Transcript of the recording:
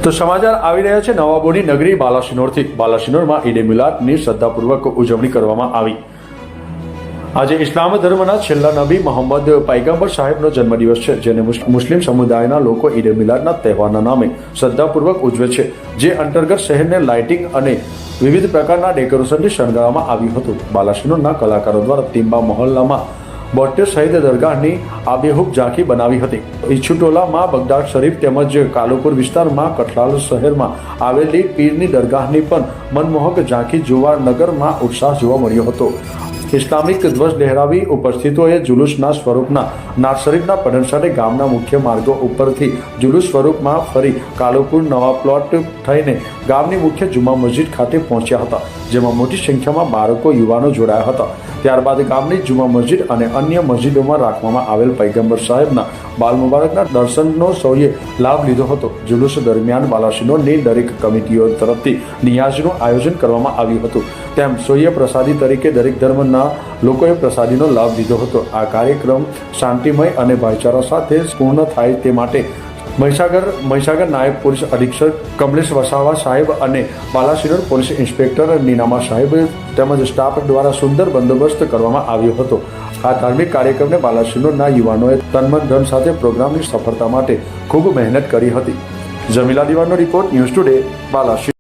તો સમાચાર આવી રહ્યા છે નવાબોની નગરી બાલાસિનોરથી। બાલાસિનોરમાં ઈદ મિલાદની શ્રદ્ધાપૂર્વક ઉજવણી કરવામાં આવી। આજે ઇસ્લામ ધર્મના છેલ્લા નબી મોહમ્મદ પૈગંબર સાહેબનો જન્મદિવસ છે, જેને મુસ્લિમ સમુદાયના લોકો ઈદ મિલાદના તહેવારના નામે શ્રદ્ધાપૂર્વક ઉજવે છે, જે અંતર્ગત શહેરને લાઇટિંગ અને વિવિધ પ્રકારના ડેકોરેશનથી શણગારવામાં આવ્યું હતું। બાલાસિનોરના કલાકારો દ્વારા તિંબા મહોલ્લામાં 72 શહીદ દરગાહની આબેહૂબ ઝાંખી બનાવી હતી। ઇચ્છુટોલામાં બગદાદ શરીફ તેમજ કાલુપુર વિસ્તારમાં કઠલાલ શહેરમાં આવેલી પીરની દરગાહની પણ મનમોહક ઝાંખી જોવા નગરમાં ઉત્સાહ જોવા મળ્યો હતો। ઇસ્લામિક ધ્વજ લહેરાવી ઉપસ્થિતોએ જુલુસના સ્વરૂપના નાત શરીફના પઠન સાથે ગામના મુખ્ય માર્ગો ઉપરથી જુલુસ સ્વરૂપમાં ફરી કાલુપુર નવા પ્લોટ થઈને ગામની મુખ્ય જુમા મસ્જિદ ખાતે પહોંચ્યા હતા, જેમાં મોટી સંખ્યામાં બાળકો યુવાનો જોડાયા હતા। ત્યારબાદ ગામની જુમા મસ્જિદ અને અન્ય મસ્જિદોમાં રાખવામાં આવેલ પૈગંબર સાહેબના બાલ મુબારકના દર્શનનો સૌએ લાભ લીધો હતો। જુલુસ દરમિયાન બાલાસિનોરની દરેક કમિટીઓ તરફથી નિયાઝનું આયોજન કરવામાં આવ્યું હતું, તેમ સૌએ પ્રસાદી તરીકે દરેક ધર્મના લોકોએ પ્રસાદીનો લાભ લીધો હતો। આ કાર્યક્રમ શાંતિમય અને ભાઈચારા સાથે પૂર્ણ થાય તે માટે મહીસાગર નાયબ પોલીસ અધિક્ષક કમલેશ વસાવા સાહેબ અને બાલાસિનોર પોલીસ ઇન્સ્પેક્ટર નીનામા સાહેબ તેમજ સ્ટાફ દ્વારા સુંદર બંદોબસ્ત કરવામાં આવ્યો હતો। આ ધાર્મિક કાર્યક્રમને બાલાસિનોરના યુવાનોએ તનમન ધન સાથે પ્રોગ્રામની સફળતા માટે ખૂબ મહેનત કરી હતી। જમીલા દિવાનો રિપોર્ટ, ન્યૂઝ ટુડે, બાલાસિનોર।